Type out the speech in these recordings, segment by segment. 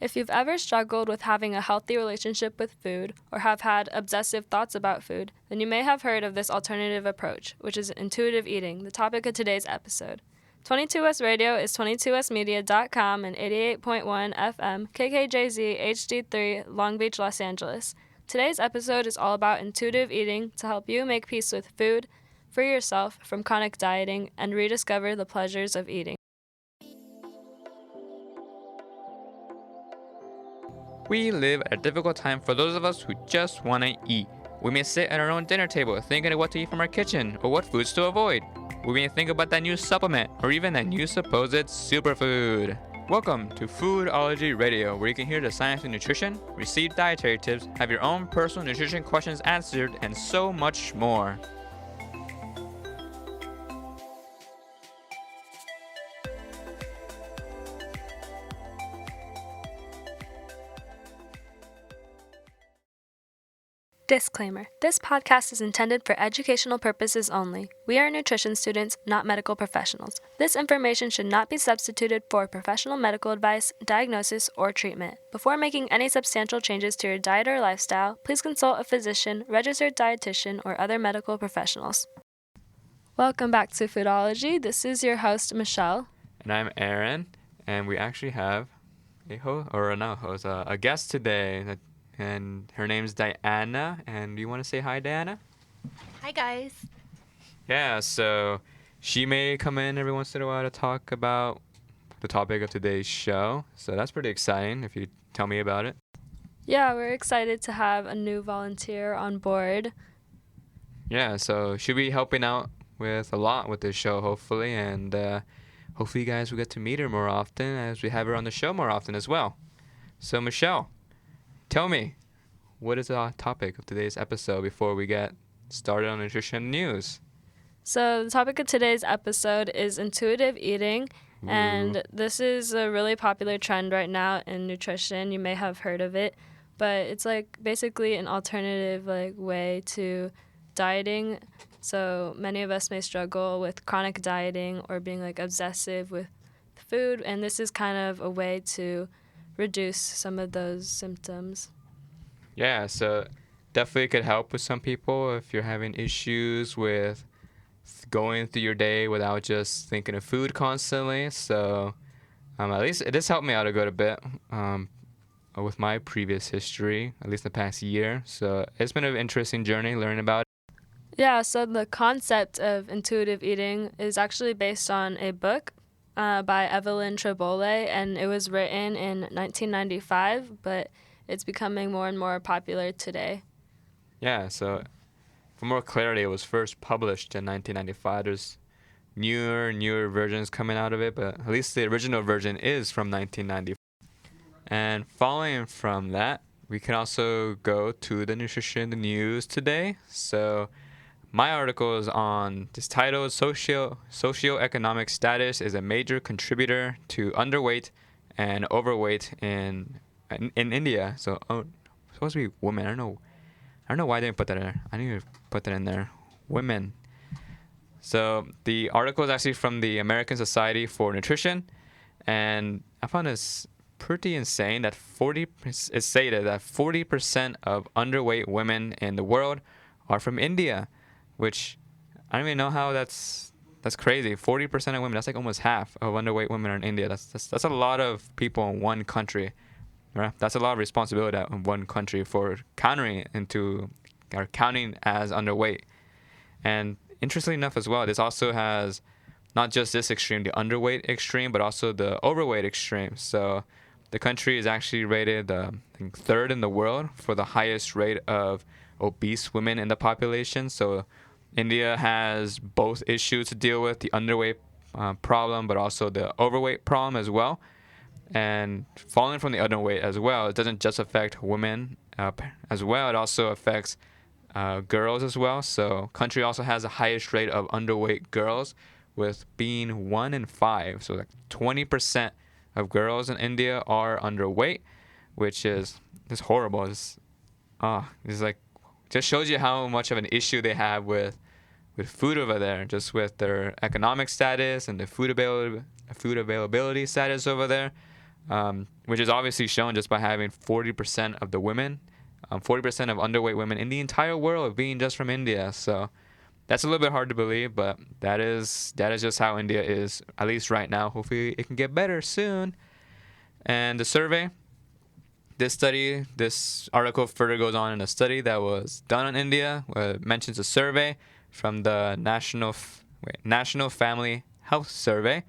If you've ever struggled with having a healthy relationship with food or have had obsessive thoughts about food, then you may have heard of this alternative approach, which is intuitive eating, the topic of today's episode. 22S Radio is 22smedia.com and 88.1 FM KKJZ HD3 Long Beach, Los Angeles. Today's episode is all about intuitive eating to help you make peace with food, free yourself from chronic dieting, and rediscover the pleasures of eating. We live at a difficult time for those of us who just want to eat. We may sit at our own dinner table thinking of what to eat from our kitchen or what foods to avoid. We may think about that new supplement or even that new supposed superfood. Welcome to Foodology Radio, where you can hear the science of nutrition, receive dietary tips, have your own personal nutrition questions answered, and so much more. Disclaimer. This podcast is intended for educational purposes only. We are nutrition students, not medical professionals. This information should not be substituted for professional medical advice, diagnosis, or treatment. Before making any substantial changes to your diet or lifestyle, please consult a physician, registered dietitian, or other medical professionals. Welcome back to Foodology. This is your host, Michelle. And I'm Aaron, and we actually have a guest today. And her name's Diana. And do you want to say hi, Diana? Hi, guys. Yeah, so she may come in every once in a while to talk about the topic of today's show. So that's pretty exciting if you tell me about it. Yeah, we're excited to have a new volunteer on board. Yeah, so she'll be helping out with a lot with this show, hopefully. And hopefully you guys will get to meet her more often as we have her on the show more often as well. So, Michelle, tell me, what is the topic of today's episode before we get started on nutrition news? So the topic of today's episode is intuitive eating, Ooh. and this is a really popular trend right now in nutrition. You may have heard of it, but it's like basically an alternative way to dieting. So many of us may struggle with chronic dieting or being obsessive with food, and this is kind of a way to reduce some of those symptoms. Yeah, so definitely could help with some people if you're having issues with going through your day without just thinking of food constantly. So at least it has helped me out a good bit with my previous history, at least the past year. So it's been an interesting journey learning about it. Yeah, so the concept of intuitive eating is actually based on a book by Evelyn Tribole, and it was written in 1995, but it's becoming more and more popular today. Yeah, so for more clarity, it was first published in 1995. There's newer versions coming out of it, but at least the original version is from 1995. And following from that, we can also go to the nutrition news today. So my article is on this title: Socioeconomic status is a major contributor to underweight and overweight in India. So supposed to be women. I don't know why they didn't put that in there. I need to put that in there. Women. So the article is actually from the American Society for Nutrition, and I found this pretty insane that it's stated that 40% of underweight women in the world are from India. Which I don't even know how that's crazy. 40% of women, that's like almost half of underweight women are in India. That's a lot of people in one country. Right? That's a lot of responsibility in one country for counting as underweight. And interestingly enough as well, this also has not just this extreme, the underweight extreme, but also the overweight extreme. So the country is actually rated I think third in the world for the highest rate of obese women in the population. So India has both issues to deal with, the underweight problem, but also the overweight problem as well. And falling from the underweight as well, it doesn't just affect women as well. It also affects girls as well. So country also has the highest rate of underweight girls, with being 1 in 5. So 20% of girls in India are underweight, which is horrible. It's just shows you how much of an issue they have with food over there, just with their economic status and the food availability status over there. which is obviously shown just by having 40% of the women, 40% of underweight women in the entire world being just from India. So that's a little bit hard to believe, but that is just how India is, at least right now. Hopefully it can get better soon. And the survey, this article further goes on in a study that was done in India. It mentions a survey from the National Family Health Survey.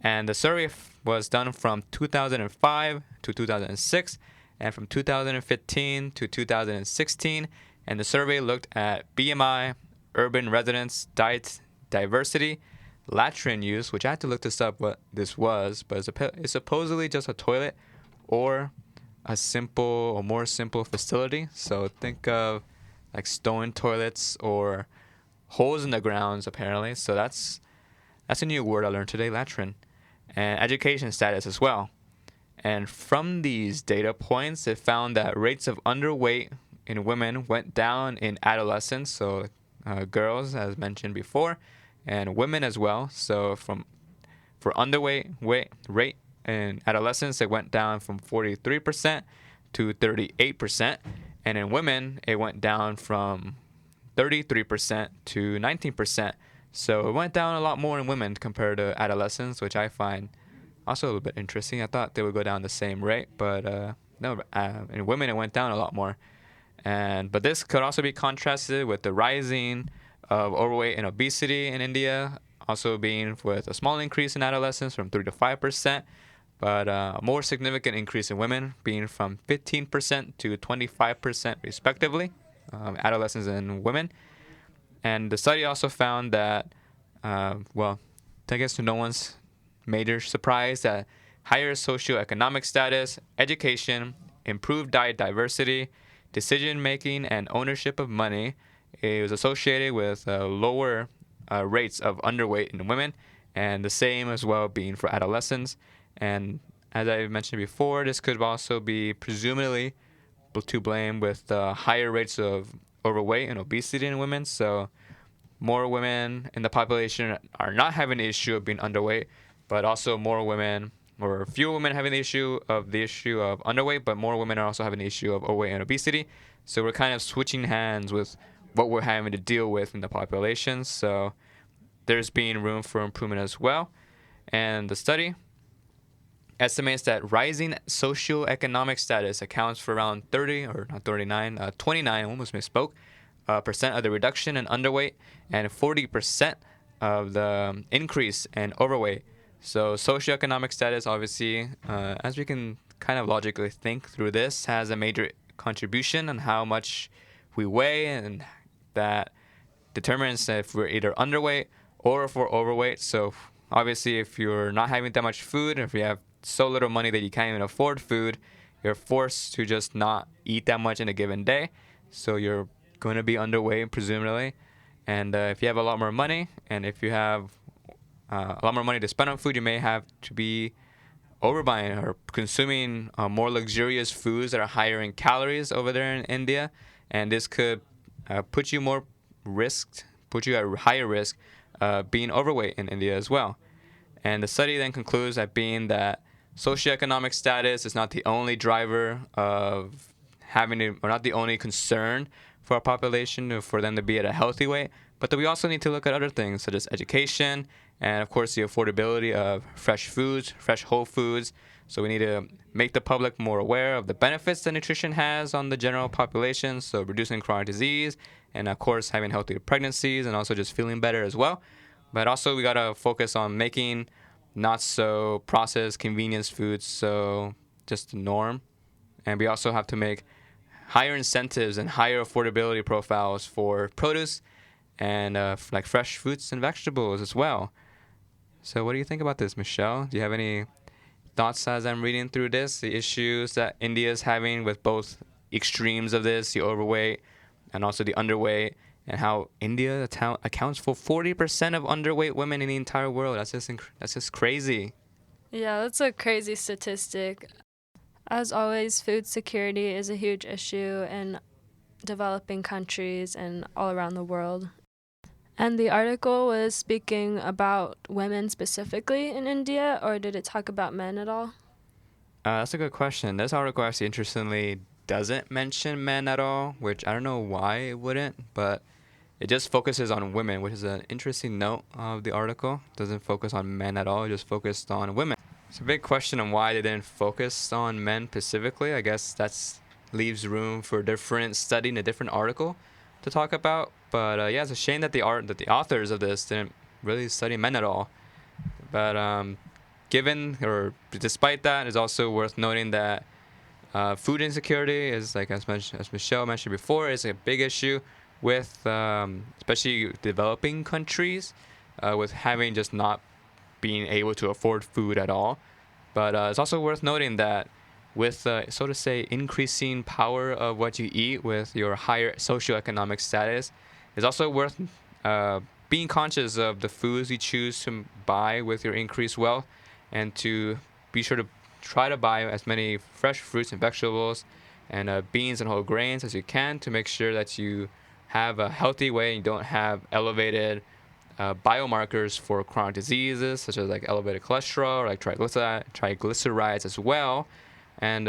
And the survey was done from 2005 to 2006 and from 2015 to 2016. And the survey looked at BMI, urban residents, diet diversity, latrine use, which I had to look this up what this was, but it's supposedly just a toilet or a more simple facility. So think of like stone toilets or holes in the grounds, apparently. So that's a new word I learned today, latrine. And education status as well. And from these data points, it found that rates of underweight in women went down in adolescence, so girls, as mentioned before, and women as well. So for underweight rate in adolescence, it went down from 43% to 38%, and in women, it went down from 33% to 19%. So it went down a lot more in women compared to adolescents, which I find also a little bit interesting. I thought they would go down the same rate, but no, in women it went down a lot more. But this could also be contrasted with the rising of overweight and obesity in India, also being with a small increase in adolescents from 3 to 5%, but a more significant increase in women being from 15% to 25% respectively, adolescents and women. And the study also found that, I guess to no one's major surprise, that higher socioeconomic status, education, improved diet diversity, decision-making, and ownership of money is associated with lower rates of underweight in women, and the same as well being for adolescents. And as I mentioned before, this could also be presumably to blame with the higher rates of overweight and obesity in women. So more women in the population are not having the issue of being underweight, but also more women, or fewer women having the issue of underweight, but more women are also having the issue of overweight and obesity. So we're kind of switching hands with what we're having to deal with in the population. So there's being room for improvement as well. And the study estimates that rising socioeconomic status accounts for around 29, I almost misspoke, percent of the reduction in underweight and 40% of the increase in overweight. So socioeconomic status, obviously, as we can kind of logically think through this, has a major contribution on how much we weigh, and that determines if we're either underweight or if we're overweight. So obviously, if you're not having that much food, if you have so little money that you can't even afford food, you're forced to just not eat that much in a given day. So you're going to be underweight, presumably. And if you have a lot more money, and if you have a lot more money to spend on food, you may have to be overbuying or consuming more luxurious foods that are higher in calories over there in India. And this could put you at higher risk being overweight in India as well. And the study then concludes that being that socioeconomic status is not the only driver of or not the only concern for our population for them to be at a healthy weight, but that we also need to look at other things such as education and, of course, the affordability of fresh foods, fresh whole foods. So we need to make the public more aware of the benefits that nutrition has on the general population, so reducing chronic disease and, of course, having healthier pregnancies and also just feeling better as well. But also we got to focus on making not so processed convenience foods so just the norm. And we also have to make higher incentives and higher affordability profiles for produce and like fresh fruits and vegetables as well. So what do you think about this, Michelle? Do you have any thoughts as I'm reading through this, the issues that India is having with both extremes of this, the overweight and also the underweight, and how India accounts for 40% of underweight women in the entire world? That's just crazy. Yeah, that's a crazy statistic. As always, food security is a huge issue in developing countries and all around the world. And the article was speaking about women specifically in India, or did it talk about men at all? That's a good question. This article actually interestingly doesn't mention men at all, which I don't know why it wouldn't, but it just focuses on women, which is an interesting note of the article. It doesn't focus on men at all, it just focused on women. It's a big question on why they didn't focus on men specifically. I guess that's leaves room for different study in a different article to talk about. But yeah, it's a shame that the authors of this didn't really study men at all. But given or despite that, it's also worth noting that food insecurity is, like as Michelle mentioned before, is a big issue with especially developing countries, with having just not being able to afford food at all. But it's also worth noting that with so to say increasing power of what you eat with your higher socioeconomic status, it's also worth being conscious of the foods you choose to buy with your increased wealth, and to be sure to try to buy as many fresh fruits and vegetables and beans and whole grains as you can, to make sure that you have a healthy weight and you don't have elevated biomarkers for chronic diseases such as like elevated cholesterol or like triglycerides as well. And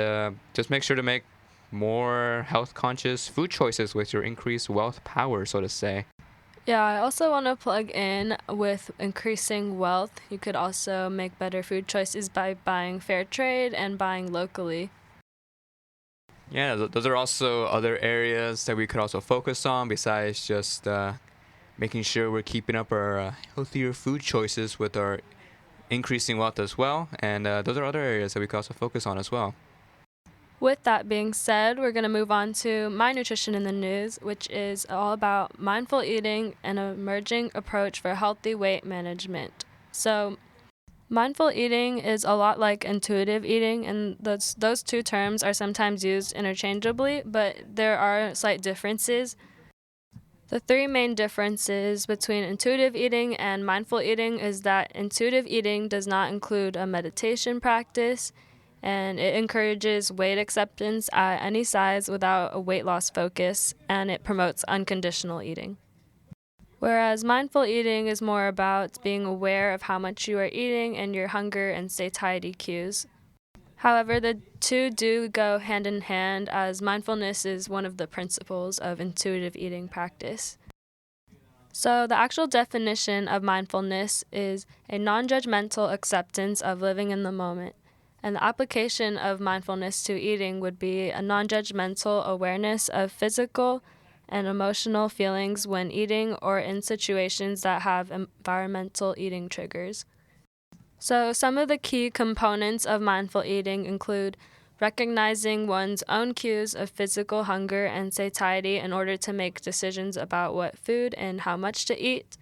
just make sure to make more health conscious food choices with your increased wealth power, so to say. Yeah, I also want to plug in with increasing wealth. You could also make better food choices by buying fair trade and buying locally. Yeah, those are also other areas that we could also focus on besides just making sure we're keeping up our healthier food choices with our increasing wealth as well. And those are other areas that we could also focus on as well. With that being said, we're going to move on to My Nutrition in the News, which is all about mindful eating and an emerging approach for healthy weight management. So, mindful eating is a lot like intuitive eating, and those two terms are sometimes used interchangeably, but there are slight differences. The three main differences between intuitive eating and mindful eating is that intuitive eating does not include a meditation practice, and it encourages weight acceptance at any size without a weight loss focus, and it promotes unconditional eating. Whereas mindful eating is more about being aware of how much you are eating and your hunger and satiety cues. However, the two do go hand in hand, as mindfulness is one of the principles of intuitive eating practice. So, the actual definition of mindfulness is a non-judgmental acceptance of living in the moment. And the application of mindfulness to eating would be a non-judgmental awareness of physical and emotional feelings when eating or in situations that have environmental eating triggers. So, some of the key components of mindful eating include recognizing one's own cues of physical hunger and satiety in order to make decisions about what food and how much to eat.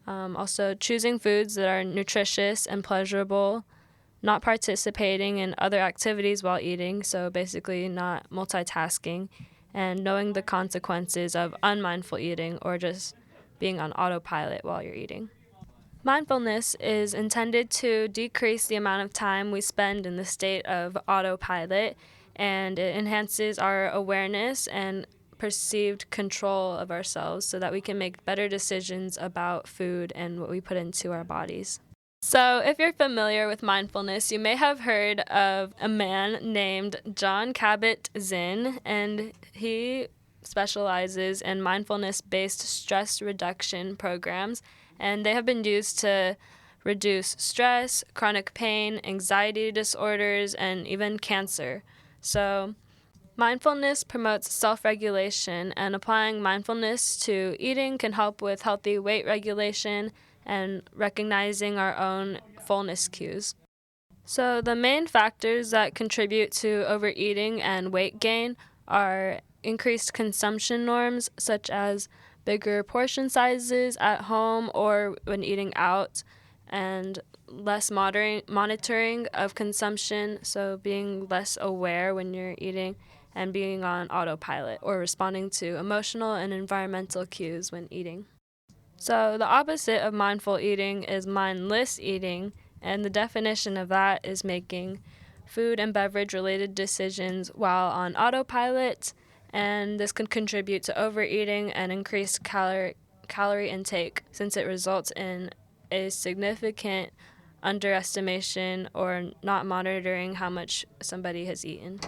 Also, choosing foods that are nutritious and pleasurable, not participating in other activities while eating, so basically not multitasking, and knowing the consequences of unmindful eating or just being on autopilot while you're eating. Mindfulness is intended to decrease the amount of time we spend in the state of autopilot, and it enhances our awareness and perceived control of ourselves so that we can make better decisions about food and what we put into our bodies. So, if you're familiar with mindfulness, you may have heard of a man named Jon Kabat-Zinn, and he specializes in mindfulness-based stress reduction programs, and they have been used to reduce stress, chronic pain, anxiety disorders, and even cancer. So, mindfulness promotes self-regulation, and applying mindfulness to eating can help with healthy weight regulation and recognizing our own fullness cues. So the main factors that contribute to overeating and weight gain are increased consumption norms, such as bigger portion sizes at home or when eating out, and less monitoring of consumption, so being less aware when you're eating and being on autopilot or responding to emotional and environmental cues when eating. So the opposite of mindful eating is mindless eating, and the definition of that is making food and beverage related decisions while on autopilot, and this can contribute to overeating and increased calorie intake, since it results in a significant underestimation or not monitoring how much somebody has eaten.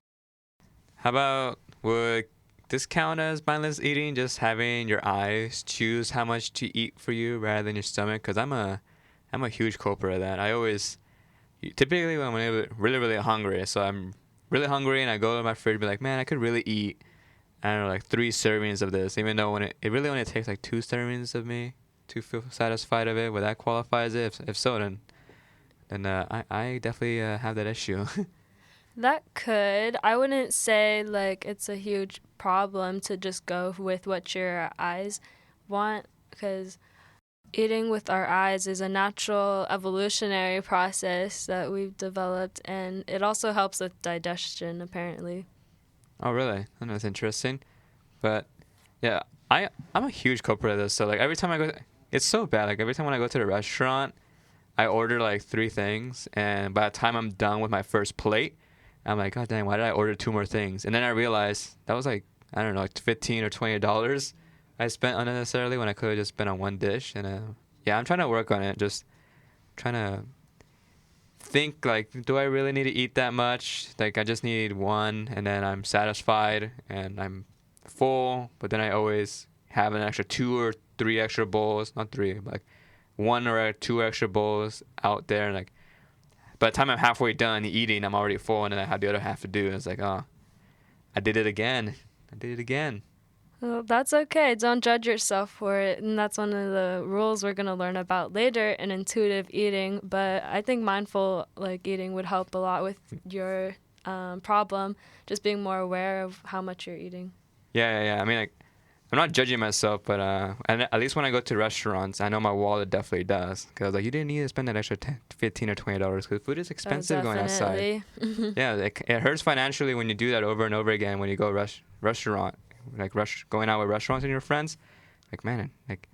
How about, would this count as mindless eating, just having your eyes choose how much to eat for you rather than your stomach? Because I'm a huge culprit of that. I always, typically when I'm really, really hungry, so I'm really hungry and I go to my fridge and be like, man, I could really eat, I don't know, like 3 servings of this, even though when it really only takes like 2 servings of me to feel satisfied of it. Would that qualify as it? If so, then I definitely have that issue. That could. I wouldn't say like it's a huge problem to just go with what your eyes want, because eating with our eyes is a natural evolutionary process that we've developed, and it also helps with digestion, apparently. Oh, really? I know, that's interesting. But yeah, I'm a huge culprit of this. So like every time I go, it's so bad. Like every time when I go to the restaurant, I order like 3 things, and by the time I'm done with my first plate, I'm like, God dang, why did I order 2 more things? And then I realized that was like, I don't know, like $15 or $20 I spent unnecessarily when I could have just spent on one dish. And yeah, I'm trying to work on it. Just trying to think like, do I really need to eat that much? Like I just need one, and then I'm satisfied and I'm full. But then I always have an extra 2 or 3 extra bowls, not 3, but like 1 or 2 extra bowls out there, and like by the time I'm halfway done eating, I'm already full, and then I have the other half to do. And it's like, oh, I did it again. Well, that's okay. Don't judge yourself for it. And that's one of the rules we're going to learn about later in intuitive eating. But I think mindful eating would help a lot with your problem, just being more aware of how much you're eating. Yeah. I mean, like, I'm not judging myself, but and at least when I go to restaurants, I know my wallet definitely does. Because like, you didn't need to spend that extra $15 or $20 because food is expensive going outside. Yeah, it hurts financially when you do that over and over again when you go restaurant. Going out with restaurants and your friends, like, man, like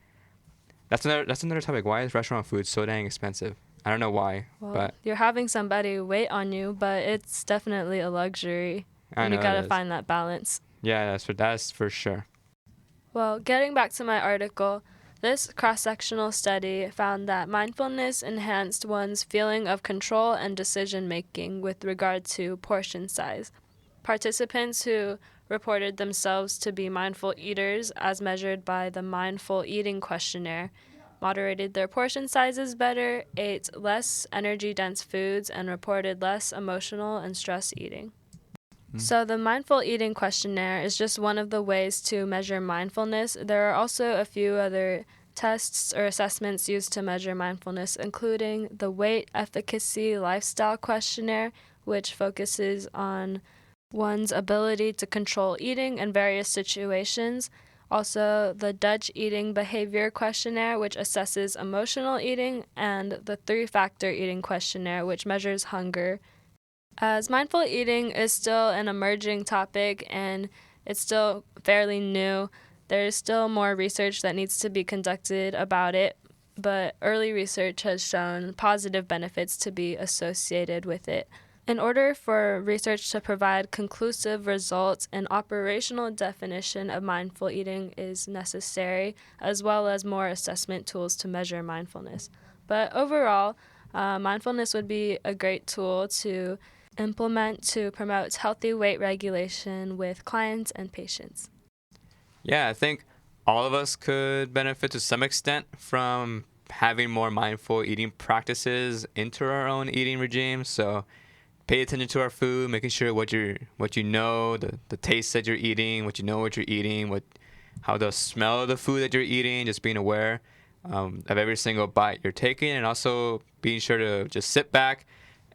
that's another topic. Why is restaurant food so dang expensive? I don't know why, but you're having somebody wait on you, but it's definitely a luxury. And you gotta find that balance. Yeah, that's for sure. Well, getting back to my article, this cross-sectional study found that mindfulness enhanced one's feeling of control and decision-making with regard to portion size. Participants who reported themselves to be mindful eaters as measured by the Mindful Eating Questionnaire moderated their portion sizes better, ate less energy-dense foods, and reported less emotional and stress eating. So the Mindful Eating Questionnaire is just one of the ways to measure mindfulness. There are also a few other tests or assessments used to measure mindfulness, including the Weight Efficacy Lifestyle Questionnaire, which focuses on one's ability to control eating in various situations. Also, the Dutch Eating Behavior Questionnaire, which assesses emotional eating, and the 3-Factor Eating Questionnaire, which measures hunger. As mindful eating is still an emerging topic and it's still fairly new, there's still more research that needs to be conducted about it, but early research has shown positive benefits to be associated with it. In order for research to provide conclusive results, an operational definition of mindful eating is necessary, as well as more assessment tools to measure mindfulness. But overall, mindfulness would be a great tool to implement to promote healthy weight regulation with clients and patients. Yeah, I think all of us could benefit to some extent from having more mindful eating practices into our own eating regime. So pay attention to our food, making sure what you know, the taste that you're eating, what you're eating, how the smell of the food that you're eating, just being aware of every single bite you're taking, and also being sure to just sit back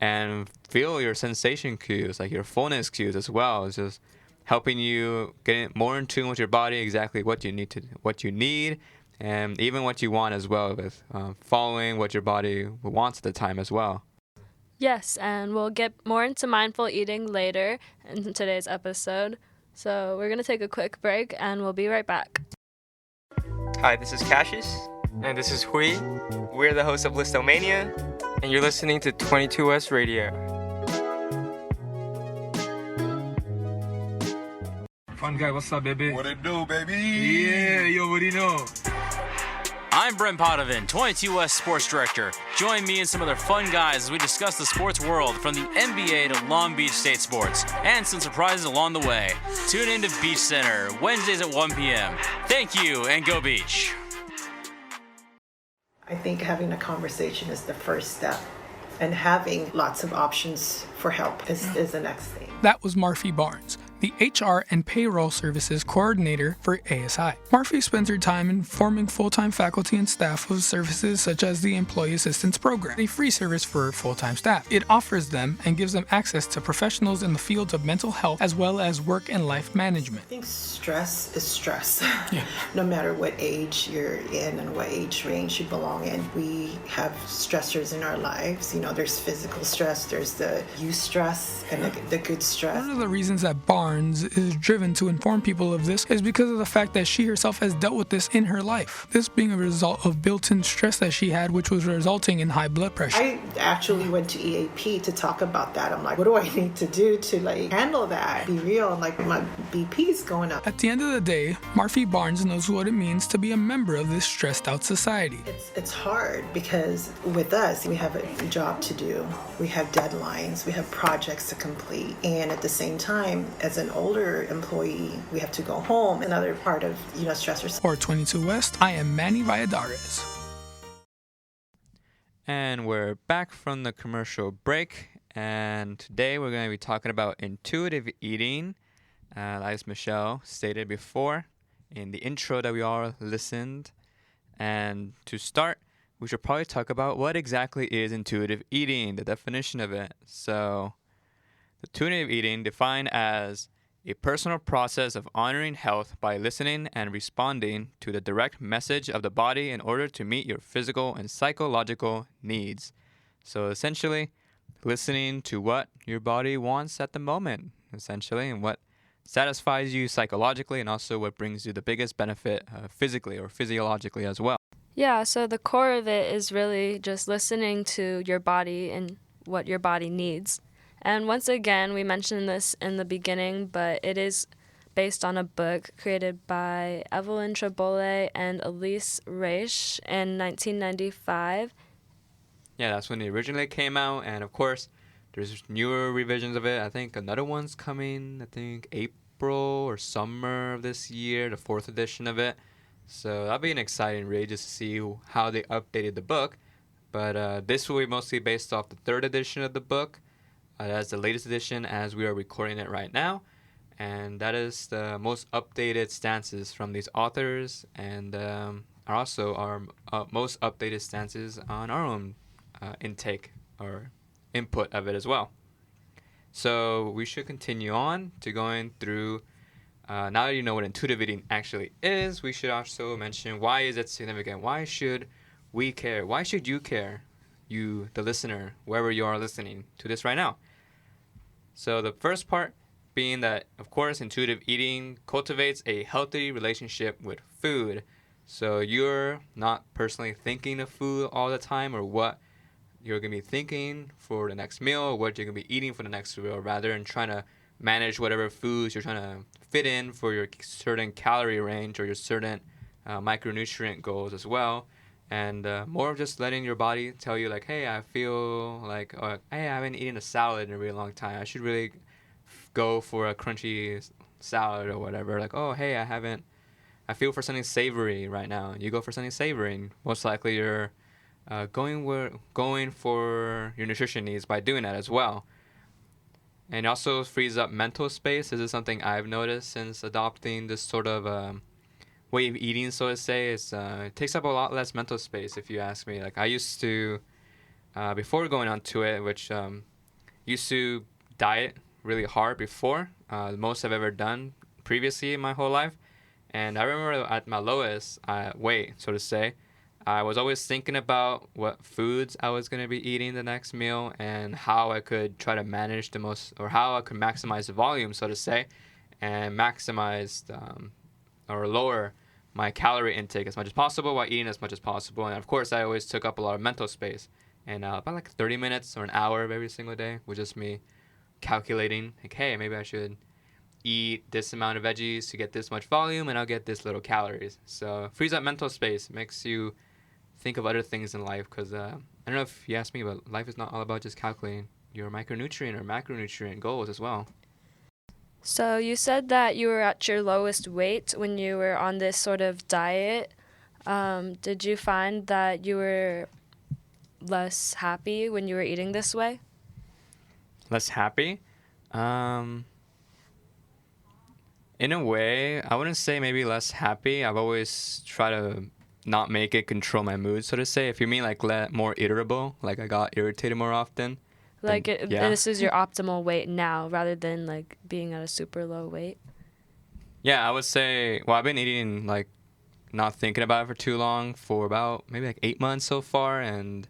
and feel your sensation cues, like your fullness cues as well. It's just helping you get more in tune with your body, exactly what you need, and even what you want as well, with following what your body wants at the time as well. Yes, and we'll get more into mindful eating later in today's episode. So we're going to take a quick break, and we'll be right back. Hi, this is Cassius. And this is Hui. We're the hosts of Listomania. And you're listening to 22S Radio. Fun guy, what's up, baby? What it do, baby? Yeah, you already know. I'm Brent Potvin, 22 West Sports Director. Join me and some other fun guys as we discuss the sports world from the NBA to Long Beach State sports, and some surprises along the way. Tune in to Beach Center, Wednesdays at 1 p.m. Thank you, and go Beach. I think having a conversation is the first step, and having lots of options for help is the next thing. That was Marfi Barnes, the HR and Payroll Services Coordinator for ASI. Marfi spends her time informing full-time faculty and staff of services such as the Employee Assistance Program, a free service for full-time staff. It offers them and gives them access to professionals in the fields of mental health as well as work and life management. I think stress is stress. No matter what age you're in and what age range you belong in, we have stressors in our lives. You know, there's physical stress, there's the youth stress, and the good stress. One of the reasons that Barnes is driven to inform people of this is because of the fact that she herself has dealt with this in her life. This being a result of built-in stress that she had, which was resulting in high blood pressure. I actually went to EAP to talk about that. I'm like, what do I need to do to handle that? Be real, my BP's going up. At the end of the day, Marfi Barnes knows what it means to be a member of this stressed out society. It's hard because with us, we have a job to do. We have deadlines, we have projects to complete. And at the same time, as an older employee, we have to go home. Another part of, stressors. For 22 West, I am Manny Valladares. And we're back from the commercial break. And today we're going to be talking about intuitive eating. As Michelle stated before in the intro that we all listened. And to start, we should probably talk about what exactly is intuitive eating, the definition of it. So, intuitive eating defined as a personal process of honoring health by listening and responding to the direct message of the body in order to meet your physical and psychological needs. So essentially, listening to what your body wants at the moment, essentially, and what satisfies you psychologically, and also what brings you the biggest benefit physically or physiologically as well. Yeah, so the core of it is really just listening to your body and what your body needs. And once again, we mentioned this in the beginning, but it is based on a book created by Evelyn Tribole and Elise Reich in 1995. Yeah, that's when it originally came out, and of course, there's newer revisions of it. I think another one's coming, April or summer of this year, the 4th edition of it. So that'll be an exciting read just to see how they updated the book. But this will be mostly based off the 3rd edition of the book. That's the latest edition as we are recording it right now. And that is the most updated stances from these authors, and are also our most updated stances on our own intake or input of it as well. So we should continue on to going through, now that you know what intuitive eating actually is, we should also mention why is it significant? Why should we care? Why should you care? You, the listener, wherever you are listening to this right now. So the first part being that, of course, intuitive eating cultivates a healthy relationship with food. So you're not personally thinking of food all the time or what you're going to be thinking for the next meal or what you're going to be eating for the next meal, rather than trying to manage whatever foods you're trying to fit in for your certain calorie range or your certain micronutrient goals as well. And more of just letting your body tell you, like, hey, I feel like, hey, I haven't eaten a salad in a really long time. I should really go for a crunchy salad or whatever. Like, oh, hey, I feel for something savory right now. You go for something savory, and most likely you're going for your nutrition needs by doing that as well. And it also frees up mental space. This is something I've noticed since adopting this sort of way of eating, so to say. It takes up a lot less mental space, if you ask me. Like, I used to, before going on to it, which used to diet really hard before, the most I've ever done previously in my whole life. And I remember at my lowest weight, so to say, I was always thinking about what foods I was going to be eating the next meal and how I could try to manage the most, or how I could maximize the volume, so to say, and maximize or lower my calorie intake as much as possible while eating as much as possible. And of course, I always took up a lot of mental space. And about like 30 minutes or an hour of every single day was just me calculating, like, hey, maybe I should eat this amount of veggies to get this much volume and I'll get this little calories. So it frees up mental space. It makes you think of other things in life, because I don't know if you asked me, but life is not all about just calculating your micronutrient or macronutrient goals as well. So you said that you were at your lowest weight when you were on this sort of diet. Did you find that you were less happy when you were eating this way? Less happy? In a way, I wouldn't say maybe less happy. I've always tried to not make it control my mood, so to say. If you mean like more irritable, like I got irritated more often. Like Yeah. this is your optimal weight now rather than like being at a super low weight? Yeah, I would say, well, I've been eating, like, not thinking about it for too long, for about maybe like 8 months so far. And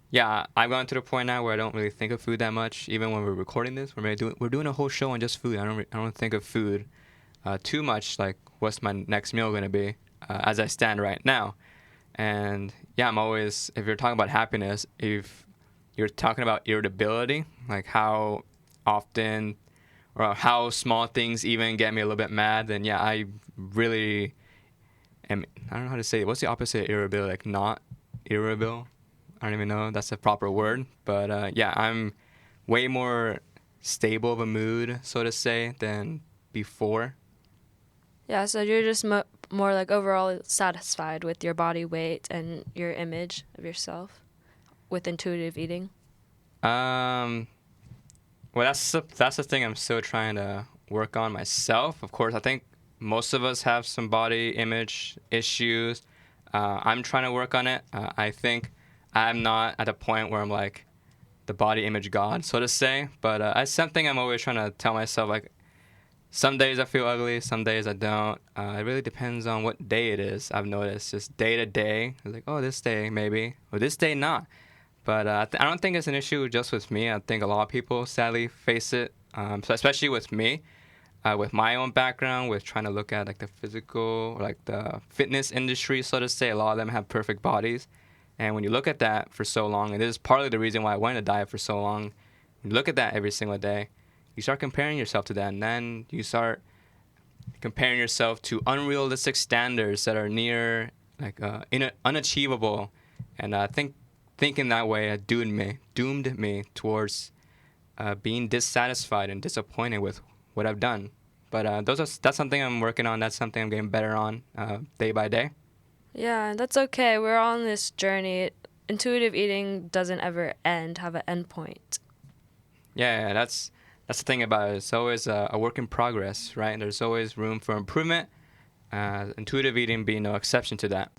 yeah, I've gotten to the point now where I don't really think of food that much. Even when we're recording this, we're doing a whole show on just food. I don't think of food too much, like what's my next meal going to be as I stand right now. And yeah, I'm always, if you're talking about happiness, if you're talking about irritability, like how often or how small things even get me a little bit mad, then yeah, I really am, I don't know how to say it. What's the opposite of irritability? Like not irritable? I don't even know if that's a proper word. But yeah, I'm way more stable of a mood, so to say, than before. Yeah, so you're just more like overall satisfied with your body weight and your image of yourself with intuitive eating? Well, that's the thing I'm still trying to work on myself. Of course, I think most of us have some body image issues. I'm trying to work on it. I think I'm not at a point where I'm like the body image god, so to say. But it's something I'm always trying to tell myself, like, some days I feel ugly, some days I don't. It really depends on what day it is, I've noticed. Just day to day. It's like, oh, this day maybe, or this day not. But I don't think it's an issue just with me. I think a lot of people sadly face it, so especially with me, with my own background, with trying to look at like the physical, or like the fitness industry, so to say. A lot of them have perfect bodies. And when you look at that for so long, and this is partly the reason why I went to diet for so long, when you look at that every single day, you start comparing yourself to that, and then you start comparing yourself to unrealistic standards that are near, like, unachievable. And I think thinking that way doomed me towards being dissatisfied and disappointed with what I've done. But that's something I'm working on. That's something I'm getting better on day by day. Yeah, that's okay. We're all on this journey. Intuitive eating doesn't ever have an end point. Yeah, that's the thing about it. It's always a work in progress, right? And there's always room for improvement. Intuitive eating being no exception to that.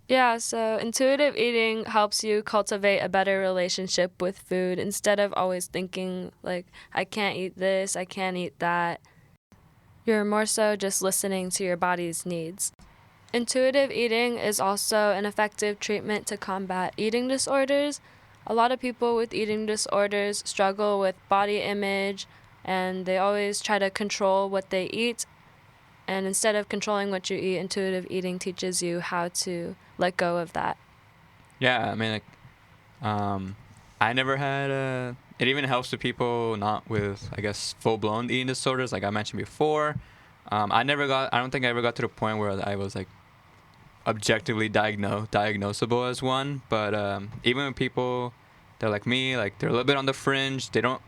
Yeah, so intuitive eating helps you cultivate a better relationship with food instead of always thinking, like, I can't eat this, I can't eat that. You're more so just listening to your body's needs. Intuitive eating is also an effective treatment to combat eating disorders. A lot of people with eating disorders struggle with body image, and they always try to control what they eat. And instead of controlling what you eat, intuitive eating teaches you how to let go of that. Yeah, I mean, like, I never had it even helps with people not with, I guess, full-blown eating disorders, like I mentioned before. I don't think I ever got to the point where I was, like, objectively diagnosable as one. But even with people, they're like me, like, they're a little bit on the fringe. They don't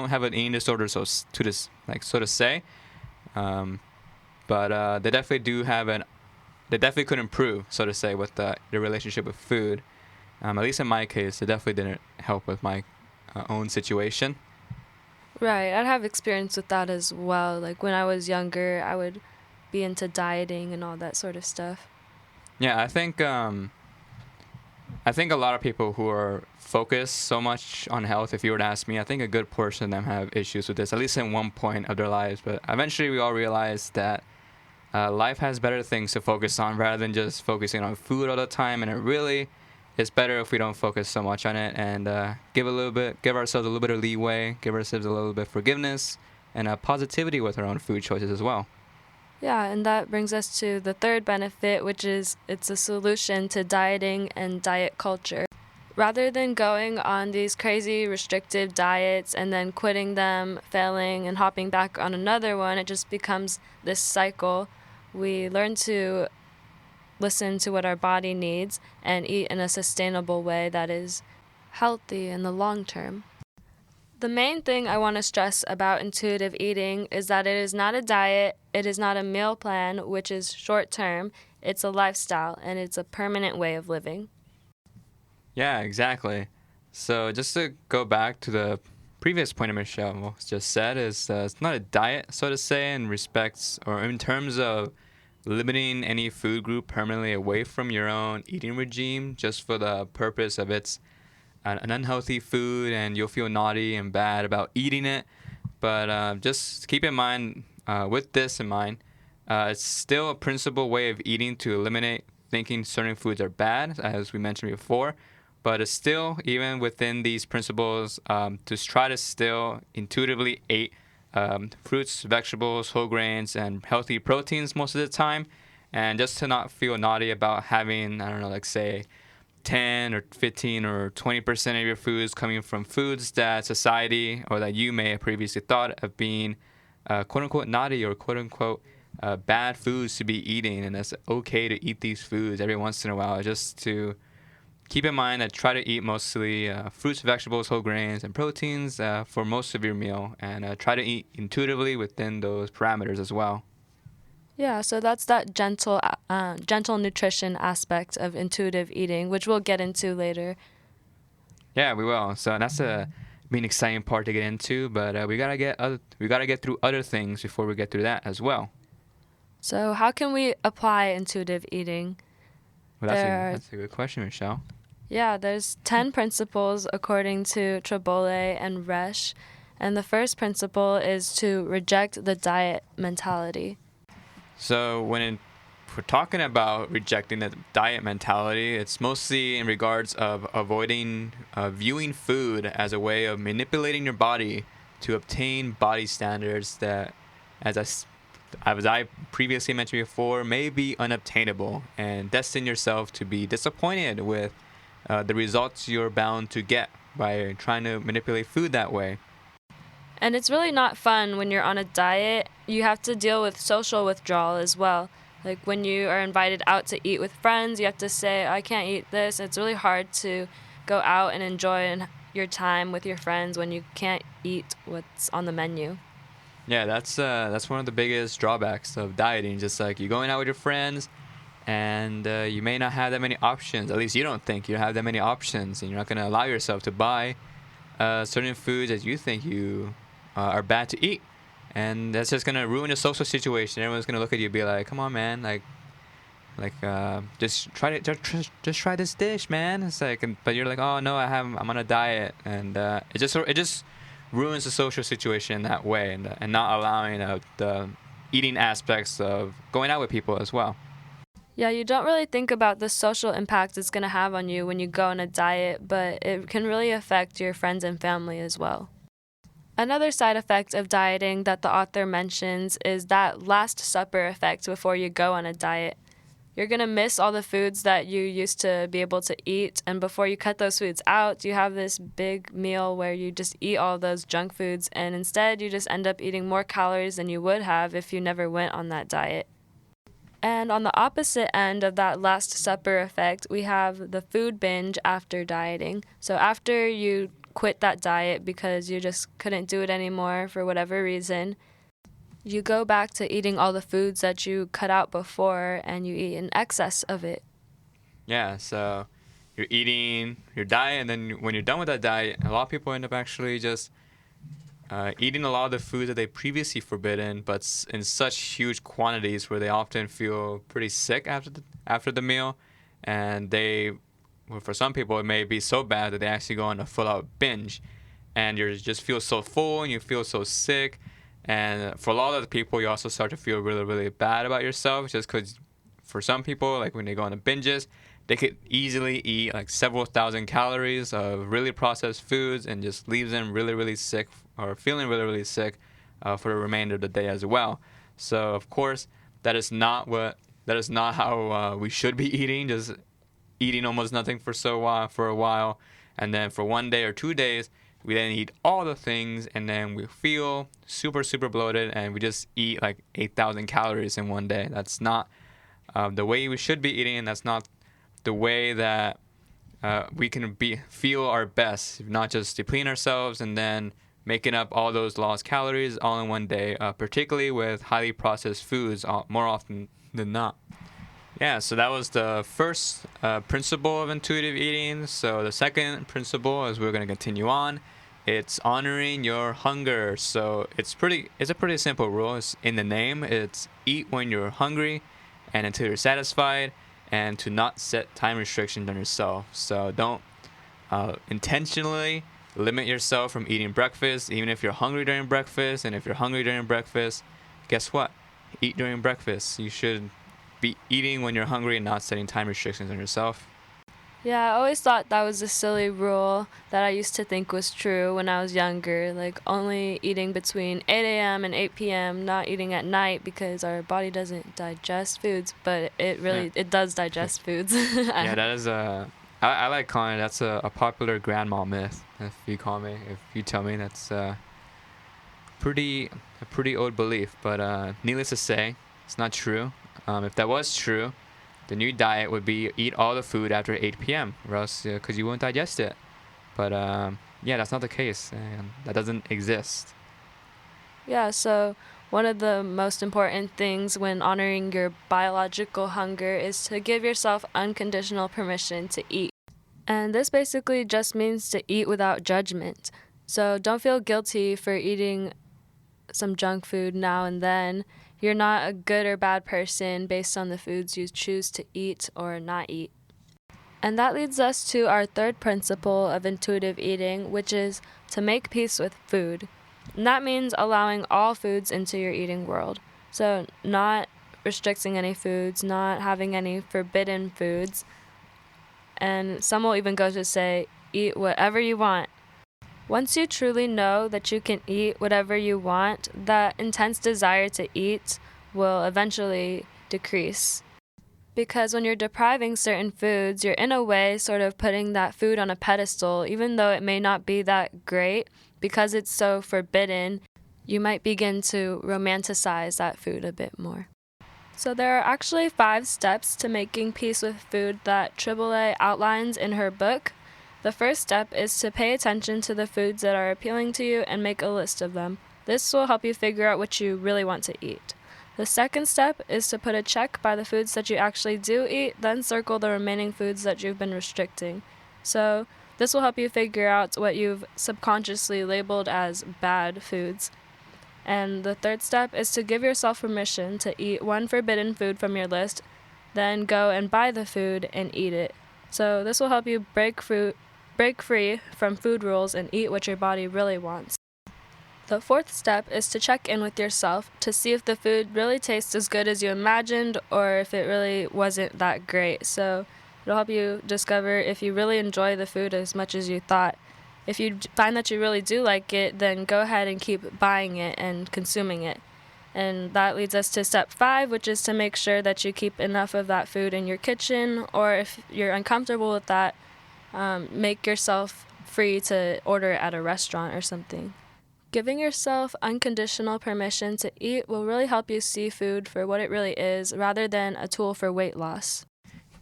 have an eating disorder, so to say. But they definitely could improve, so to say, with their relationship with food. At least in my case, it definitely didn't help with my own situation. Right, I'd have experience with that as well. Like when I was younger, I would be into dieting and all that sort of stuff. Yeah, I think a lot of people who are focused so much on health, if you were to ask me, I think a good portion of them have issues with this, at least in one point of their lives. But eventually we all realize that life has better things to focus on rather than just focusing on food all the time. And it really is better if we don't focus so much on it and give ourselves a little bit of leeway, give ourselves a little bit of forgiveness and positivity with our own food choices as well. Yeah, and that brings us to the third benefit, which is it's a solution to dieting and diet culture. Rather than going on these crazy restrictive diets and then quitting them, failing, and hopping back on another one, it just becomes this cycle. We learn to listen to what our body needs and eat in a sustainable way that is healthy in the long term. The main thing I want to stress about intuitive eating is that it is not a diet, it is not a meal plan, which is short term, it's a lifestyle, and it's a permanent way of living. Yeah, exactly. So just to go back to the previous point of Michelle just said, is it's not a diet, so to say, in respects or in terms of limiting any food group permanently away from your own eating regime just for the purpose of it's an unhealthy food and you'll feel naughty and bad about eating it. But just keep in mind, with this in mind, it's still a principal way of eating to eliminate thinking certain foods are bad, as we mentioned before. But it's still, even within these principles, to try to still intuitively eat fruits, vegetables, whole grains, and healthy proteins most of the time. And just to not feel naughty about having, I don't know, like say 10 or 15 or 20% of your foods coming from foods that society or that you may have previously thought of being quote-unquote naughty or quote-unquote bad foods to be eating. And it's okay to eat these foods every once in a while, just to keep in mind that try to eat mostly fruits, vegetables, whole grains, and proteins for most of your meal, and try to eat intuitively within those parameters as well. Yeah, so that's that gentle nutrition aspect of intuitive eating, which we'll get into later. Yeah, we will. So that's be an exciting part to get into, but we gotta get through other things before we get through that as well. So how can we apply intuitive eating? Well, that's a good question, Michelle. Yeah, there's 10 principles according to Tribole and Resch, and the first principle is to reject the diet mentality. So when we're talking about rejecting the diet mentality, it's mostly in regards of avoiding viewing food as a way of manipulating your body to obtain body standards that, as I previously mentioned before, may be unobtainable, and destine yourself to be disappointed with the results you're bound to get by trying to manipulate food that way. And it's really not fun when you're on a diet. You have to deal with social withdrawal as well. Like when you are invited out to eat with friends, you have to say, I can't eat this. It's really hard to go out and enjoy your time with your friends when you can't eat what's on the menu. Yeah, that's one of the biggest drawbacks of dieting. Just like you're going out with your friends, and you may not have that many options. At least you don't think you have that many options, and you're not going to allow yourself to buy certain foods that you think you are bad to eat, and that's just going to ruin the social situation. Everyone's going to look at you and be like, "Come on, man! Just try this dish, man." It's like, but you're like, "Oh no, I'm on a diet," and it just ruins the social situation in that way, and not allowing the eating aspects of going out with people as well. Yeah, you don't really think about the social impact it's going to have on you when you go on a diet, but it can really affect your friends and family as well. Another side effect of dieting that the author mentions is that Last Supper effect before you go on a diet. You're going to miss all the foods that you used to be able to eat, and before you cut those foods out, you have this big meal where you just eat all those junk foods, and instead you just end up eating more calories than you would have if you never went on that diet. And on the opposite end of that Last Supper effect, we have the food binge after dieting. So after you quit that diet because you just couldn't do it anymore for whatever reason, you go back to eating all the foods that you cut out before, and you eat in excess of it. Yeah, so you're eating your diet, and then when you're done with that diet, a lot of people end up actually just eating a lot of the foods that they previously forbidden, but in such huge quantities where they often feel pretty sick after the meal, and for some people it may be so bad that they actually go on a full-out binge, and you just feel so full and you feel so sick. And for a lot of the people, you also start to feel really, really bad about yourself, just because for some people, like when they go on the binges, they could easily eat like several thousand calories of really processed foods, and just leaves them really, really sick or feeling really, really sick for the remainder of the day as well. So of course, that is not how we should be eating. Just eating almost nothing for a while, and then for 1 day or 2 days, we then eat all the things, and then we feel super, super bloated, and we just eat like 8,000 calories in 1 day. That's not the way we should be eating, and that's not the way that we can feel our best, not just depleting ourselves and then making up all those lost calories all in one day, particularly with highly processed foods more often than not. Yeah, so that was the first principle of intuitive eating. So the second principle, as we're going to continue on, it's honoring your hunger. So it's a pretty simple rule. It's in the name. It's eat when you're hungry and until you're satisfied, and to not set time restrictions on yourself. So don't intentionally limit yourself from eating breakfast, even if you're hungry during breakfast. And if you're hungry during breakfast, guess what? Eat during breakfast. You should be eating when you're hungry and not setting time restrictions on yourself. Yeah, I always thought that was a silly rule that I used to think was true when I was younger, like only eating between 8 a.m. and 8 p.m., not eating at night because our body doesn't digest foods, but it does digest foods. Yeah, that is I like calling it, that's a popular grandma myth, if you tell me. That's a pretty old belief, but needless to say, it's not true. If that was true, the new diet would be eat all the food after 8 p.m. or else because you won't digest it. But yeah, that's not the case. That doesn't exist. Yeah, so one of the most important things when honoring your biological hunger is to give yourself unconditional permission to eat. And this basically just means to eat without judgment. So don't feel guilty for eating some junk food now and then. You're not a good or bad person based on the foods you choose to eat or not eat. And that leads us to our third principle of intuitive eating, which is to make peace with food. And that means allowing all foods into your eating world. So not restricting any foods, not having any forbidden foods. And some will even go to say, eat whatever you want. Once you truly know that you can eat whatever you want, that intense desire to eat will eventually decrease. Because when you're depriving certain foods, you're in a way sort of putting that food on a pedestal, even though it may not be that great. Because it's so forbidden, you might begin to romanticize that food a bit more. So there are actually 5 steps to making peace with food that AAA outlines in her book. The first step is to pay attention to the foods that are appealing to you and make a list of them. This will help you figure out what you really want to eat. The second step is to put a check by the foods that you actually do eat, then circle the remaining foods that you've been restricting. So this will help you figure out what you've subconsciously labeled as bad foods. And the third step is to give yourself permission to eat one forbidden food from your list, then go and buy the food and eat it. So this will help you break free from food rules and eat what your body really wants. The fourth step is to check in with yourself to see if the food really tastes as good as you imagined or if it really wasn't that great. So it'll help you discover if you really enjoy the food as much as you thought. If you find that you really do like it, then go ahead and keep buying it and consuming it. And that leads us to step 5, which is to make sure that you keep enough of that food in your kitchen, or if you're uncomfortable with that, make yourself free to order it at a restaurant or something. Giving yourself unconditional permission to eat will really help you see food for what it really is rather than a tool for weight loss.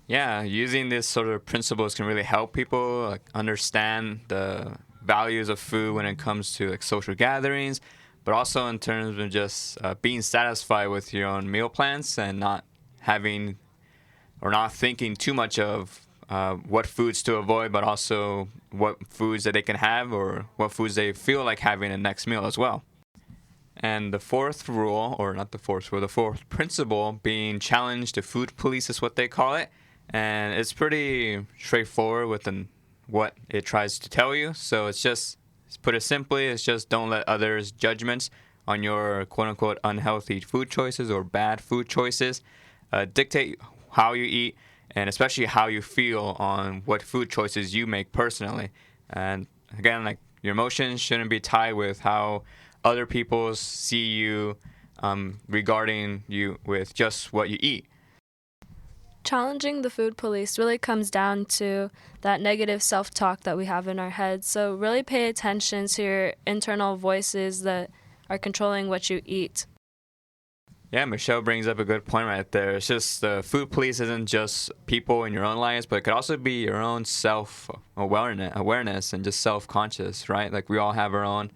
Yeah, using these sort of principles can really help people understand the values of food when it comes to social gatherings, but also in terms of just being satisfied with your own meal plans and not having or not thinking too much of what foods to avoid, but also what foods that they can have or what foods they feel like having the next meal as well. And the fourth rule, or not the fourth rule, the fourth principle being challenge the food police is what they call it. And it's pretty straightforward with what it tries to tell you. So it's just, put it simply, it's just don't let others' judgments on your quote-unquote unhealthy food choices or bad food choices dictate how you eat, and especially how you feel on what food choices you make personally. And again, like, your emotions shouldn't be tied with how other people see you regarding you with just what you eat. Challenging the food police really comes down to that negative self-talk that we have in our heads. So really pay attention to your internal voices that are controlling what you eat. Yeah, Michelle brings up a good point right there. It's just food police isn't just people in your own lives, but it could also be your own self-awareness and just self-conscious, right? Like we all have our own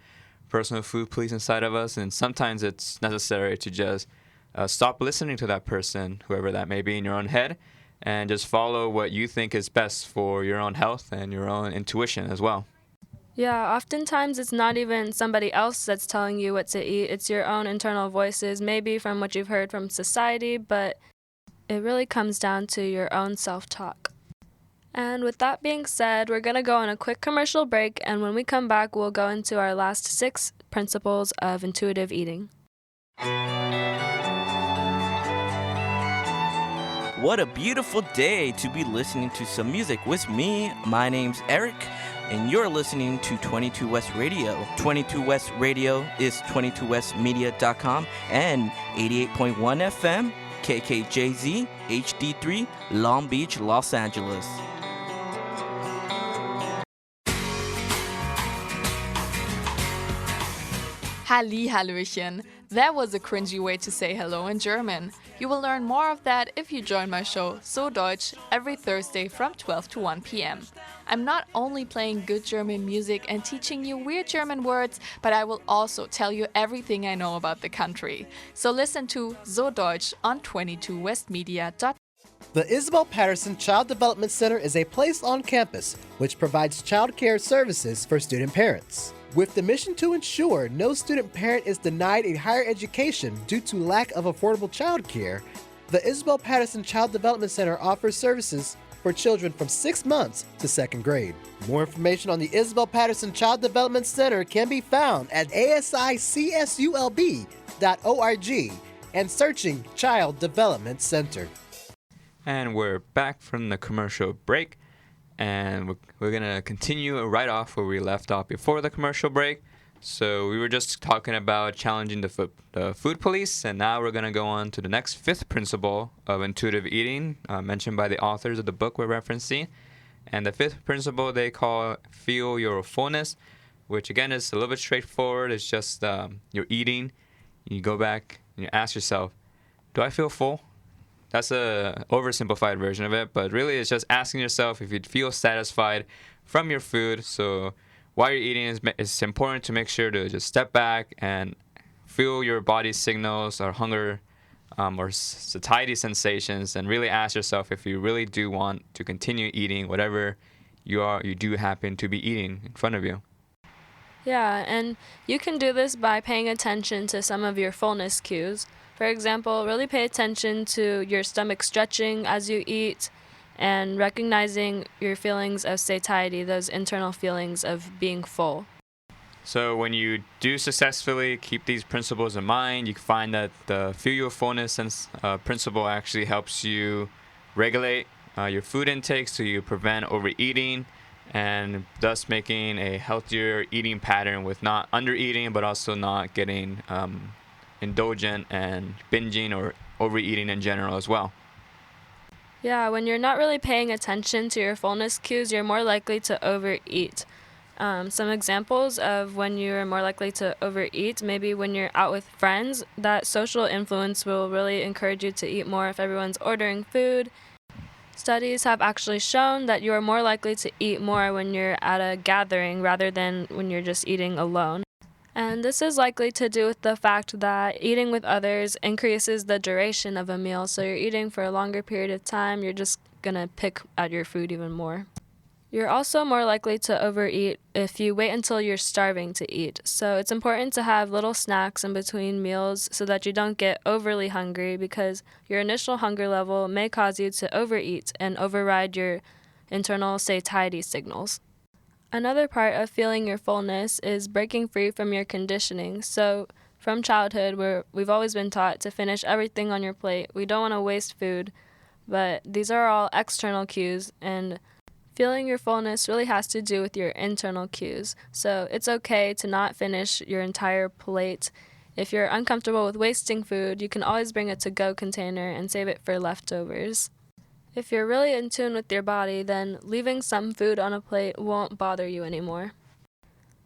personal food police inside of us, and sometimes it's necessary to just stop listening to that person, whoever that may be in your own head, and just follow what you think is best for your own health and your own intuition as well. Yeah, oftentimes it's not even somebody else that's telling you what to eat. It's your own internal voices, maybe from what you've heard from society, but it really comes down to your own self-talk. And with that being said, we're going to go on a quick commercial break, and when we come back, we'll go into our last 6 principles of intuitive eating. What a beautiful day to be listening to some music with me. My name's Eric, and you're listening to 22 West Radio. 22 West Radio is 22westmedia.com and 88.1 FM, KKJZ, HD3, Long Beach, Los Angeles. Hallihallöchen. That was a cringy way to say hello in German. You will learn more of that if you join my show So Deutsch every Thursday from 12 to 1 p.m. I'm not only playing good German music and teaching you weird German words, but I will also tell you everything I know about the country. So listen to So Deutsch on 22westmedia.com. The Isabel Patterson Child Development Center is a place on campus which provides child care services for student parents. With the mission to ensure no student parent is denied a higher education due to lack of affordable child care, the Isabel Patterson Child Development Center offers services for children from 6 months to 2nd grade. More information on the Isabel Patterson Child Development Center can be found at asicsulb.org and searching Child Development Center. And we're back from the commercial break. And we're going to continue right off where we left off before the commercial break. So we were just talking about challenging the food police, and now we're going to go on to the next 5th principle of intuitive eating, mentioned by the authors of the book we're referencing. And the 5th principle they call feel your fullness, which again is a little bit straightforward. It's just you're eating, you go back and you ask yourself, do I feel full? That's a oversimplified version of it, but really it's just asking yourself if you feel satisfied from your food. So while you're eating, it's important to make sure to just step back and feel your body's signals or hunger or satiety sensations, and really ask yourself if you really do want to continue eating whatever you do happen to be eating in front of you. Yeah, and you can do this by paying attention to some of your fullness cues. For example, really pay attention to your stomach stretching as you eat and recognizing your feelings of satiety, those internal feelings of being full. So when you do successfully keep these principles in mind, you can find that the feel your fullness principle actually helps you regulate your food intake so you prevent overeating, and thus making a healthier eating pattern with not undereating but also not getting indulgent and binging or overeating in general as well. Yeah, when you're not really paying attention to your fullness cues, you're more likely to overeat. Some examples of when you're more likely to overeat, maybe when you're out with friends, that social influence will really encourage you to eat more if everyone's ordering food. Studies have actually shown that you're more likely to eat more when you're at a gathering rather than when you're just eating alone. And this is likely to do with the fact that eating with others increases the duration of a meal. So you're eating for a longer period of time, you're just going to pick at your food even more. You're also more likely to overeat if you wait until you're starving to eat. So it's important to have little snacks in between meals so that you don't get overly hungry, because your initial hunger level may cause you to overeat and override your internal satiety signals. Another part of feeling your fullness is breaking free from your conditioning. So from childhood, we've always been taught to finish everything on your plate. We don't want to waste food, but these are all external cues, and feeling your fullness really has to do with your internal cues. So it's okay to not finish your entire plate. If you're uncomfortable with wasting food, you can always bring a to-go container and save it for leftovers. If you're really in tune with your body, then leaving some food on a plate won't bother you anymore.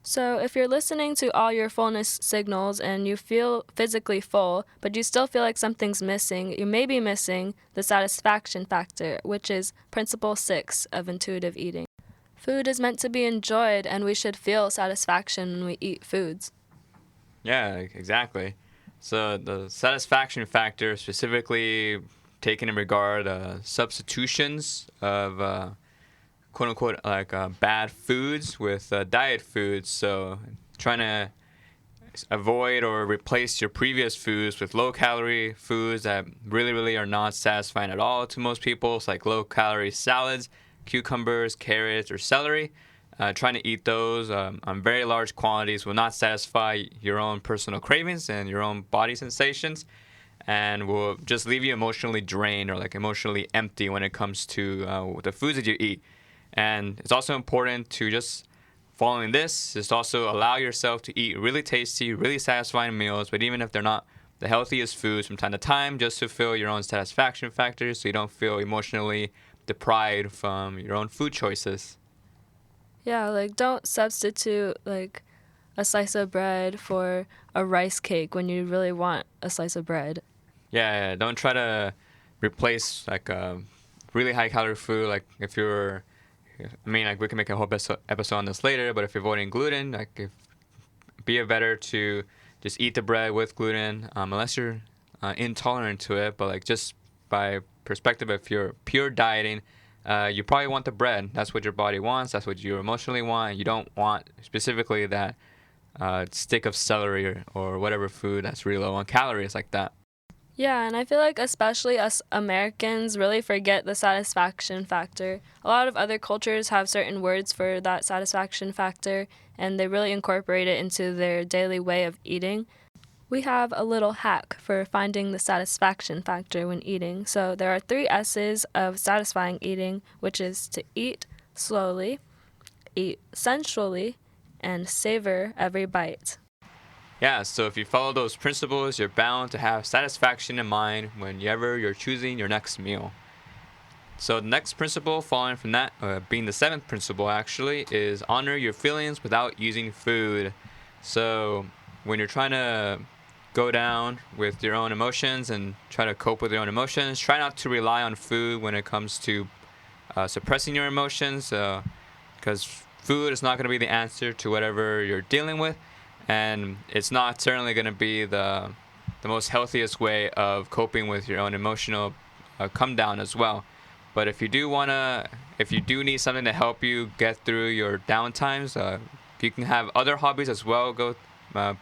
So, if you're listening to all your fullness signals and you feel physically full, but you still feel like something's missing, you may be missing the satisfaction factor, which is principle 6 of intuitive eating. Food is meant to be enjoyed, and we should feel satisfaction when we eat foods. Yeah, exactly. So the satisfaction factor, specifically taking in regard substitutions of quote unquote like bad foods with diet foods. So trying to avoid or replace your previous foods with low calorie foods that really are not satisfying at all to most people. It's like low calorie salads, cucumbers, carrots, or celery. Trying to eat those on very large quantities will not satisfy your own personal cravings and your own body sensations, and will just leave you emotionally drained or like emotionally empty when it comes to the foods that you eat. And it's also important to just following this is to also allow yourself to eat really tasty, really satisfying meals, but even if they're not the healthiest foods from time to time, just to feel your own satisfaction factor so you don't feel emotionally deprived from your own food choices. Yeah, like don't substitute like a slice of bread for a rice cake when you really want a slice of bread. Yeah, don't try to replace like a really high calorie food. Like if you're, I mean, like we can make a whole episode on this later, but if you're avoiding gluten, like be it better to just eat the bread with gluten, unless you're intolerant to it. But like just by perspective, if you're pure dieting, you probably want the bread. That's what your body wants. That's what you emotionally want. You don't want specifically that stick of celery or whatever food that's really low on calories like that. Yeah, and I feel like especially us Americans really forget the satisfaction factor. A lot of other cultures have certain words for that satisfaction factor, and they really incorporate it into their daily way of eating. We have a little hack for finding the satisfaction factor when eating. So there are 3 S's of satisfying eating, which is to eat slowly, eat sensually, and savor every bite. Yeah, so if you follow those principles, you're bound to have satisfaction in mind whenever you're choosing your next meal. So the next principle, following from that, being the 7th principle actually, is honor your feelings without using food. So when you're trying to go down with your own emotions and try to cope with your own emotions, try not to rely on food when it comes to suppressing your emotions, because food is not going to be the answer to whatever you're dealing with. And it's not certainly going to be the most healthiest way of coping with your own emotional come down as well. But if you do need something to help you get through your down times, you can have other hobbies as well go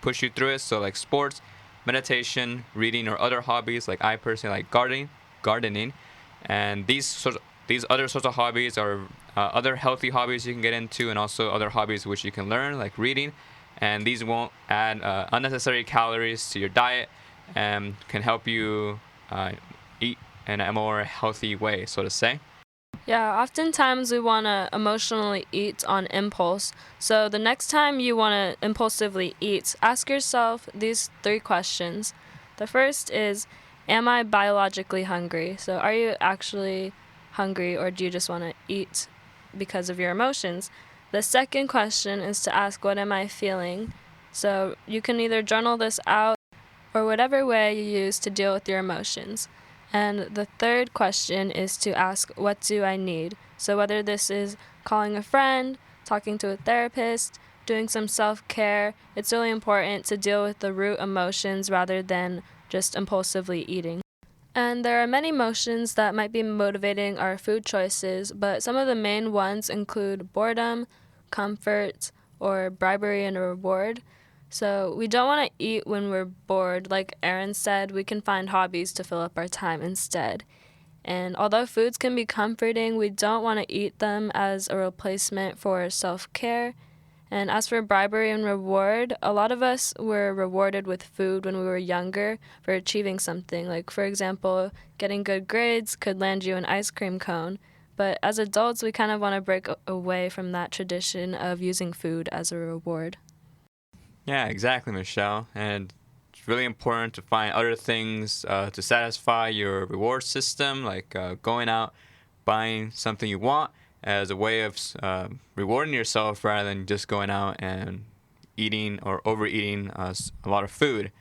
push you through it. So like sports, meditation, reading, or other hobbies. Like I personally like gardening, and these other sorts of hobbies are other healthy hobbies you can get into, and also other hobbies which you can learn, like reading. And these won't add unnecessary calories to your diet and can help you eat in a more healthy way, so to say. Yeah, oftentimes we want to emotionally eat on impulse. So the next time you want to impulsively eat, ask yourself these 3 questions. The first is, am I biologically hungry? So are you actually hungry, or do you just want to eat because of your emotions? The second question is to ask, what am I feeling? So you can either journal this out or whatever way you use to deal with your emotions. And the third question is to ask, what do I need? So whether this is calling a friend, talking to a therapist, doing some self-care, it's really important to deal with the root emotions rather than just impulsively eating. And there are many emotions that might be motivating our food choices, but some of the main ones include boredom, comfort, or bribery and reward. So we don't want to eat when we're bored. Like Aaron said, we can find hobbies to fill up our time instead. And although foods can be comforting, we don't want to eat them as a replacement for self-care. And as for bribery and reward, a lot of us were rewarded with food when we were younger for achieving something. Like, for example, getting good grades could land you an ice cream cone. But as adults, we kind of want to break away from that tradition of using food as a reward. Yeah, exactly, Michelle. And it's really important to find other things to satisfy your reward system, like going out, buying something you want, as a way of rewarding yourself rather than just going out and eating or overeating a lot of food.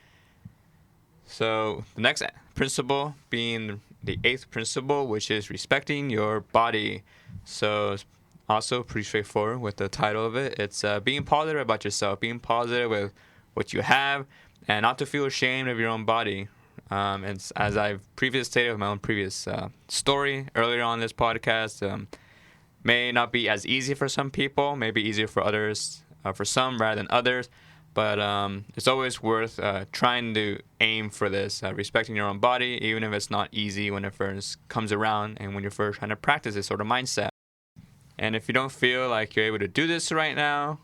So the next principle being the 8th principle, which is respecting your body. So it's also pretty straightforward with the title of it. It's being positive about yourself, being positive with what you have, and not to feel ashamed of your own body. And as I've previously stated with my own previous story earlier on this podcast, may not be as easy for some people, maybe easier for others, for some rather than others. But it's always worth trying to aim for this, respecting your own body, even if it's not easy when it first comes around and when you're first trying to practice this sort of mindset. And if you don't feel like you're able to do this right now,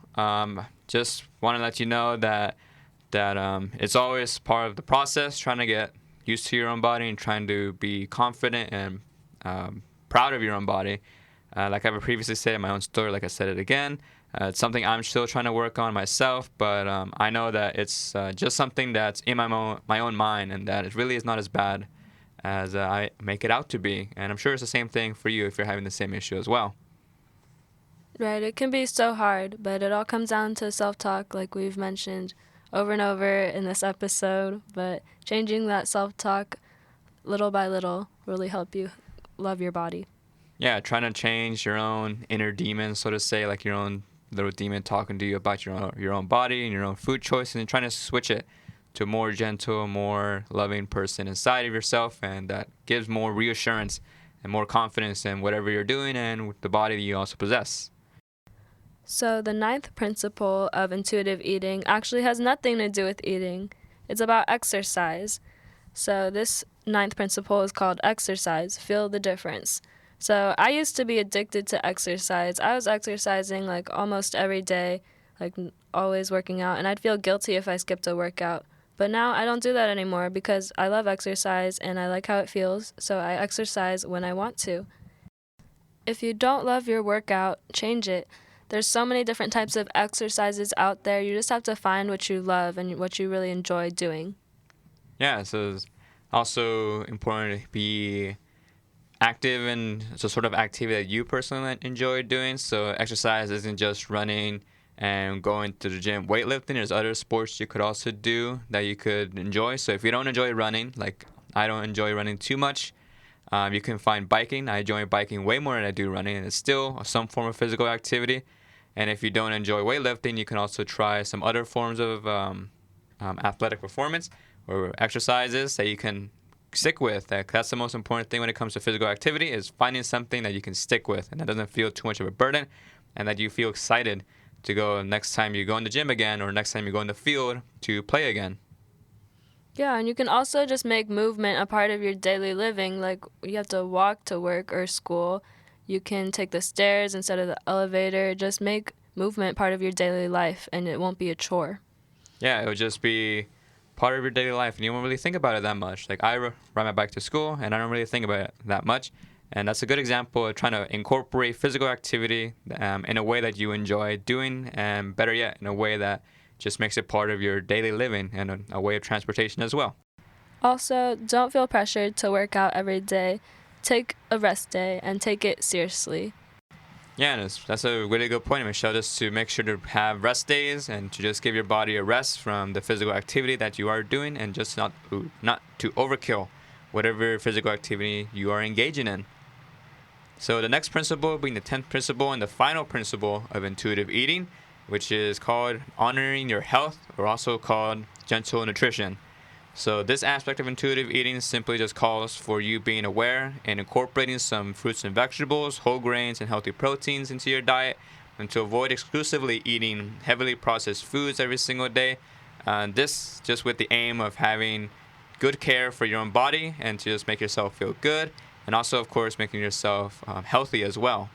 just want to let you know that it's always part of the process, trying to get used to your own body and trying to be confident and proud of your own body. Like I've previously said in my own story, like I said it again, it's something I'm still trying to work on myself, but I know that it's just something that's in my own mind, and that it really is not as bad as I make it out to be. And I'm sure it's the same thing for you if you're having the same issue as well. Right, it can be so hard, but it all comes down to self-talk, like we've mentioned over and over in this episode. But changing that self-talk little by little really help you love your body. Yeah, trying to change your own inner demon, so to say, like your own little demon talking to you about your own body and your own food choices, and trying to switch it to a more gentle, more loving person inside of yourself, and that gives more reassurance and more confidence in whatever you're doing and with the body that you also possess. So the 9th principle of intuitive eating actually has nothing to do with eating. It's about exercise. So this 9th principle is called exercise. Feel the difference. So I used to be addicted to exercise. I was exercising like almost every day, like always working out, and I'd feel guilty if I skipped a workout. But now I don't do that anymore because I love exercise and I like how it feels, so I exercise when I want to. If you don't love your workout, change it. There's so many different types of exercises out there. You just have to find what you love and what you really enjoy doing. Yeah, so it's also important to be active and it's a sort of activity that you personally enjoy doing. So exercise isn't just running and going to the gym. Weightlifting, there's other sports you could also do that you could enjoy. So if you don't enjoy running, like I don't enjoy running too much, you can find biking. I enjoy biking way more than I do running, and it's still some form of physical activity. And if you don't enjoy weightlifting, you can also try some other forms of athletic performance or exercises that you can stick with. That's the most important thing when it comes to physical activity, is finding something that you can stick with and that doesn't feel too much of a burden, and that you feel excited to go next time you go in the gym again or next time you go in the field to play again. Yeah, and you can also just make movement a part of your daily living. Like you have to walk to work or school. You can take the stairs instead of the elevator. Just make movement part of your daily life, and it won't be a chore. Yeah, it would just be part of your daily life, and you won't really think about it that much. Like I ride my bike to school, and I don't really think about it that much. And that's a good example of trying to incorporate physical activity in a way that you enjoy doing, and better yet, in a way that just makes it part of your daily living and a way of transportation as well. Also, don't feel pressured to work out every day. Take a rest day and take it seriously. Yeah, and that's a really good point, Michelle, just to make sure to have rest days and to just give your body a rest from the physical activity that you are doing, and just not to overkill whatever physical activity you are engaging in. So the next principle being the 10th principle and the final principle of intuitive eating, which is called honoring your health, or also called gentle nutrition. So this aspect of intuitive eating simply just calls for you being aware and incorporating some fruits and vegetables, whole grains, and healthy proteins into your diet, and to avoid exclusively eating heavily processed foods every single day. This just with the aim of having good care for your own body and to just make yourself feel good, and also, of course, making yourself healthy as well.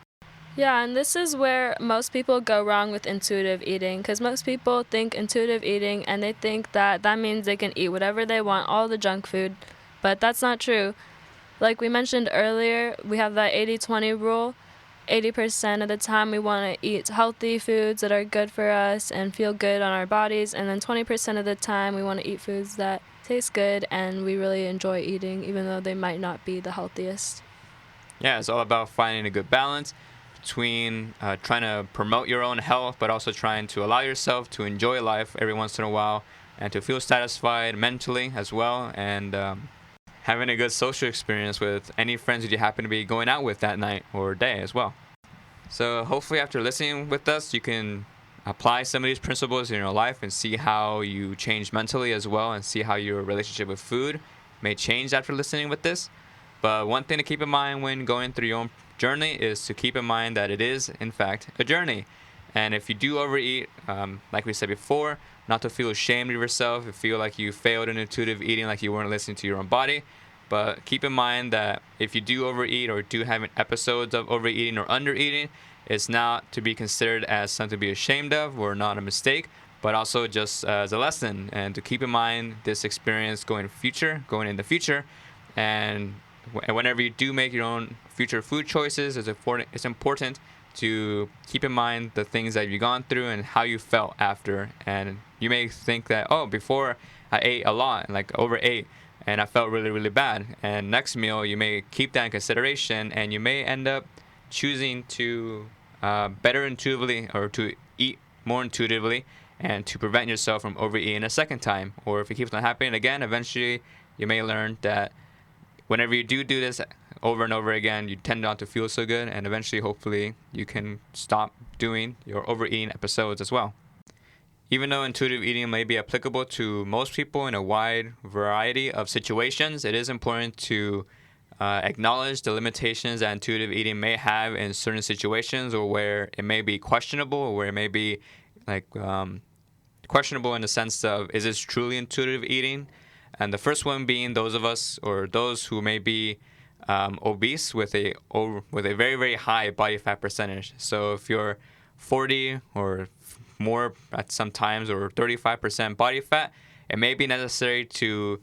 Yeah, and this is where most people go wrong with intuitive eating, because most people think intuitive eating and they think that means they can eat whatever they want, all the junk food, but that's not true. Like we mentioned earlier, we have that 80-20 rule. 80% of the time we want to eat healthy foods that are good for us and feel good on our bodies, and then 20% of the time we want to eat foods that taste good and we really enjoy eating, even though they might not be the healthiest. Yeah, it's all about finding a good balance between trying to promote your own health, but also trying to allow yourself to enjoy life every once in a while and to feel satisfied mentally as well, and having a good social experience with any friends that you happen to be going out with that night or day as well. So hopefully after listening with us, you can apply some of these principles in your life and see how you change mentally as well, and see how your relationship with food may change after listening with this. But one thing to keep in mind when going through your own journey is to keep in mind that it is, in fact, a journey. And if you do overeat, like we said before, not to feel ashamed of yourself, if you feel like you failed in intuitive eating, like you weren't listening to your own body. But keep in mind that if you do overeat or do have episodes of overeating or undereating, it's not to be considered as something to be ashamed of or not a mistake, but also just as a lesson, and to keep in mind this experience going in the future. And whenever you do make your own future food choices, it's important to keep in mind the things that you've gone through and how you felt after. And you may think that, oh, before I ate a lot, like overate, and I felt really, really bad. And next meal, you may keep that in consideration, and you may end up choosing to better intuitively, or to eat more intuitively, and to prevent yourself from overeating a second time. Or if it keeps on happening again, eventually you may learn that whenever you do this over and over again, you tend not to feel so good, and eventually, hopefully, you can stop doing your overeating episodes as well. Even though intuitive eating may be applicable to most people in a wide variety of situations, it is important to acknowledge the limitations that intuitive eating may have in certain situations, or where it may be questionable, or where it may be questionable in the sense of, is this truly intuitive eating? And the first one being those of us, or those who may be obese with a very, very high body fat percentage. So if you're 40 or more at some times, or 35% body fat, it may be necessary to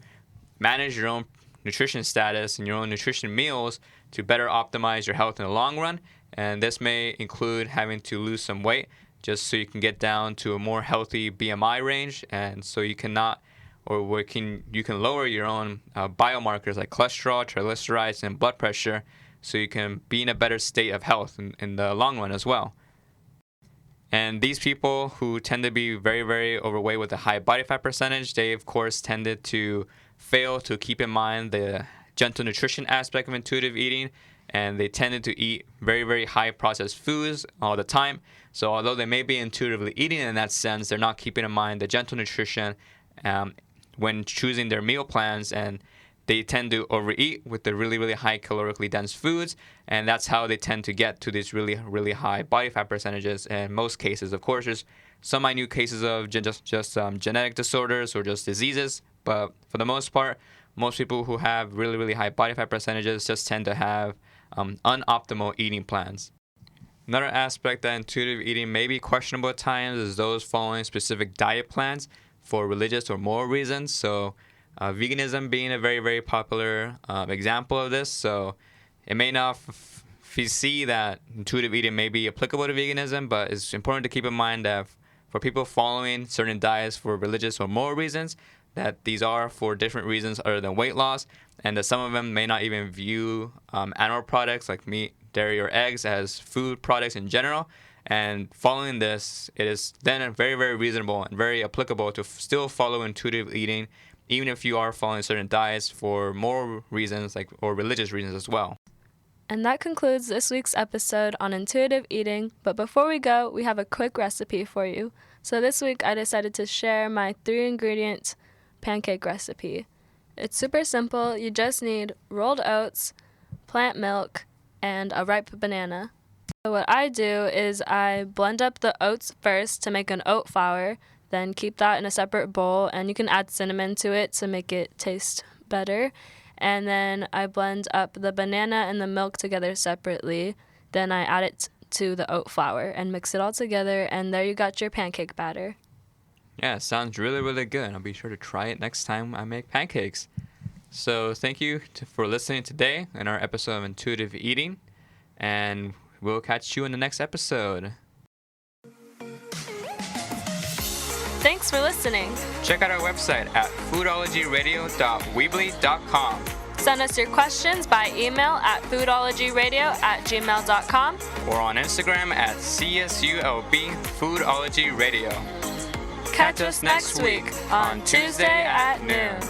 manage your own nutrition status and your own nutrition meals to better optimize your health in the long run. And this may include having to lose some weight just so you can get down to a more healthy BMI range, and so you can lower your own biomarkers like cholesterol, triglycerides, and blood pressure, so you can be in a better state of health in the long run as well. And these people who tend to be very, very overweight with a high body fat percentage, they of course tended to fail to keep in mind the gentle nutrition aspect of intuitive eating, and they tended to eat very, very high processed foods all the time. So although they may be intuitively eating in that sense, they're not keeping in mind the gentle nutrition when choosing their meal plans, and they tend to overeat with the really, really high calorically dense foods, and that's how they tend to get to these really, really high body fat percentages in most cases. Of course, there's some minute cases of just genetic disorders or just diseases, but for the most part, most people who have really, really high body fat percentages just tend to have unoptimal eating plans. Another aspect that intuitive eating may be questionable at times is those following specific diet plans for religious or moral reasons. So veganism being a very, very popular example of this. So it may not see that intuitive eating may be applicable to veganism, but it's important to keep in mind that for people following certain diets for religious or moral reasons, that these are for different reasons other than weight loss, and that some of them may not even view animal products like meat, dairy, or eggs as food products in general. And following this, it is then very, very reasonable and very applicable to still follow intuitive eating, even if you are following certain diets for moral reasons or religious reasons as well. And that concludes this week's episode on intuitive eating. But before we go, we have a quick recipe for you. So this week, I decided to share my 3-ingredient pancake recipe. It's super simple. You just need rolled oats, plant milk, and a ripe banana. So what I do is I blend up the oats first to make an oat flour, then keep that in a separate bowl, and you can add cinnamon to it to make it taste better. And then I blend up the banana and the milk together separately. Then I add it to the oat flour and mix it all together, and there you got your pancake batter. Yeah, it sounds really, really good. I'll be sure to try it next time I make pancakes. So thank you for listening today in our episode of Intuitive Eating, and we'll catch you in the next episode. Thanks for listening. Check out our website at FoodologyRadio.weebly.com. Send us your questions by email at foodologyradio@gmail.com or on Instagram at CSULB Foodology Radio. Catch us next week on Tuesday at noon.